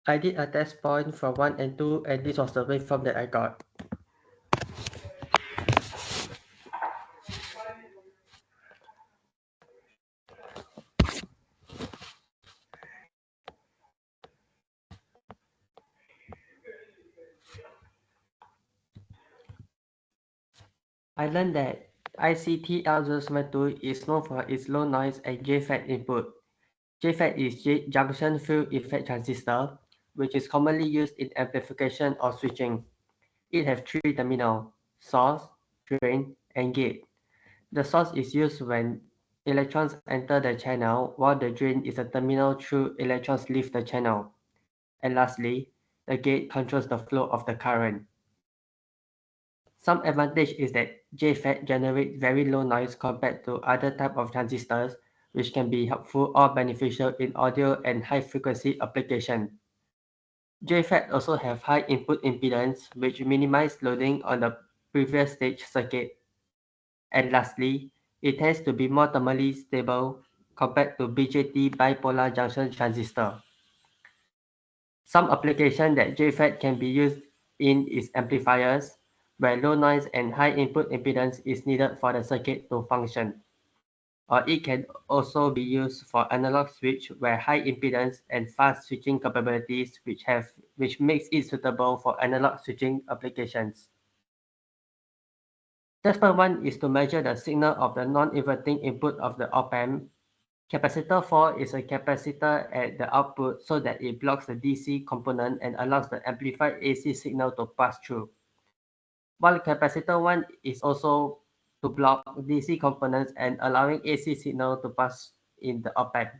I did a test point for 1 and 2 and this was the waveform that I got. I learned that ICT L072 is known for its low noise and JFET input. JFET is junction field effect transistor, which is commonly used in amplification or switching. It has three terminals: source, drain, and gate. The source is used when electrons enter the channel, while the drain is a terminal through electrons leave the channel. And lastly, the gate controls the flow of the current. Some advantage is that JFET generates very low noise compared to other type of transistors, which can be helpful or beneficial in audio and high frequency application. JFET also have high input impedance, which minimize loading on the previous stage circuit. And lastly, it tends to be more thermally stable compared to BJT bipolar junction transistor. Some application that JFET can be used in is amplifiers, where low noise and high input impedance is needed for the circuit to function. Or it can also be used for analog switch where high impedance and fast switching capabilities which makes it suitable for analog switching applications. Step 1 is to measure the signal of the non-inverting input of the op-amp. Capacitor 4 is a capacitor at the output so that it blocks the DC component and allows the amplified AC signal to pass through. While capacitor 1 is also to block DC components and allowing AC signal to pass in the op-amp.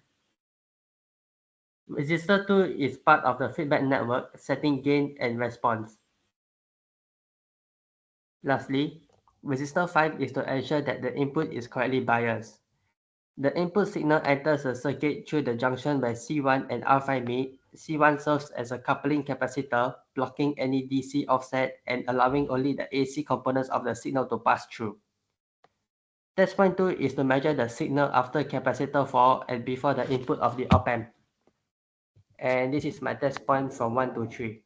Resistor 2 is part of the feedback network, setting gain and response. Lastly, resistor 5 is to ensure that the input is correctly biased. The input signal enters the circuit through the junction where C1 and R5 meet. C1 serves as a coupling capacitor, blocking any DC offset and allowing only the AC components of the signal to pass through. Test point 2 is to measure the signal after capacitor 4 and before the input of the op-amp. And this is my test point from 1 to 3.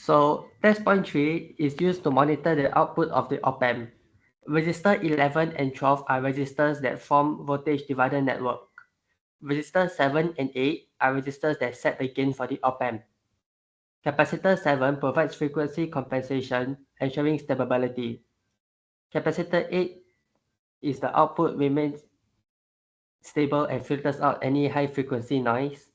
So test point 3 is used to monitor the output of the op-amp. Resistor 11 and 12 are resistors that form voltage divider network. Resistors 7 and 8 are resistors that set the gain for the op-amp. Capacitor 7 provides frequency compensation, ensuring stability. Capacitor 8 is the output remains stable and filters out any high frequency noise.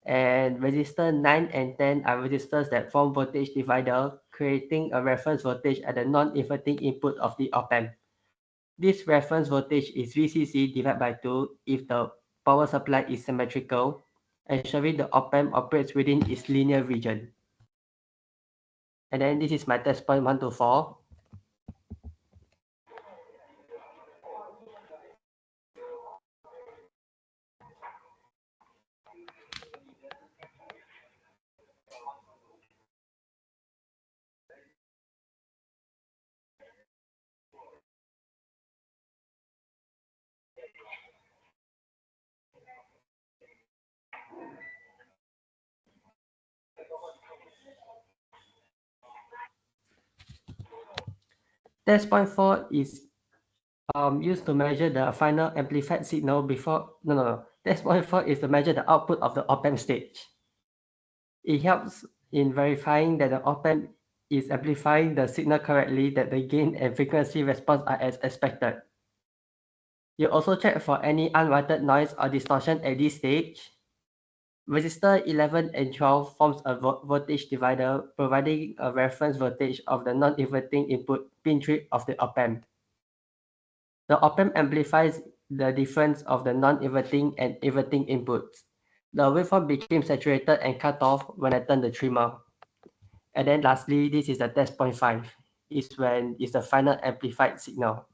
And resistor 9 and 10 are resistors that form voltage divider, creating a reference voltage at the non-inverting input of the op-amp. This reference voltage is VCC divided by 2 if the power supply is symmetrical, ensuring the op-amp operates within its linear region. And then this is my test point 1 to 4. Test point 4 is used to measure the final amplified signal before. No. Test point 4 is to measure the output of the op-amp stage. It helps in verifying that the op-amp is amplifying the signal correctly, that the gain and frequency response are as expected. You also check for any unwanted noise or distortion at this stage. Resistor 11 and 12 forms a voltage divider, providing a reference voltage of the non-inverting input pin 3 of the op-amp. The op-amp amplifies the difference of the non-inverting and inverting inputs. The waveform became saturated and cut off when I turned the trimmer. And then lastly, this is the test point 5, is when it's the final amplified signal.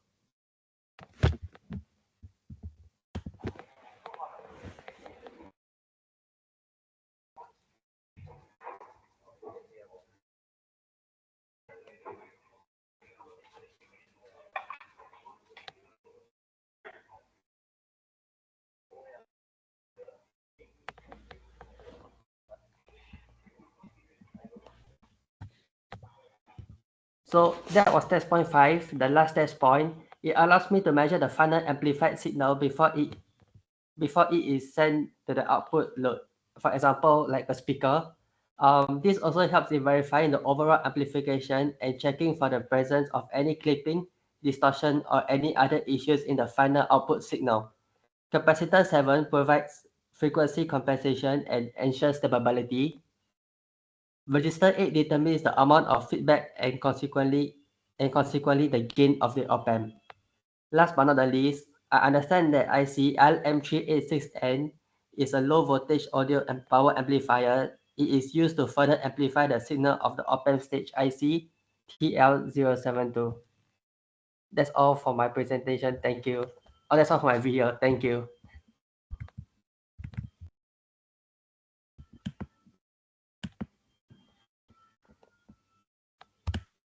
So that was test point 5, the last test point. It allows me to measure the final amplified signal before it is sent to the output load. For example, like a speaker. This also helps in verifying the overall amplification and checking for the presence of any clipping, distortion, or any other issues in the final output signal. Capacitor 7 provides frequency compensation and ensures stability. Register 8 determines the amount of feedback and consequently the gain of the op-amp. Last but not the least, I understand that IC LM386N is a low voltage audio and power amplifier. It is used to further amplify the signal of the op-amp stage IC TL072. That's all for my presentation. Thank you. Oh, that's all for my video. Thank you.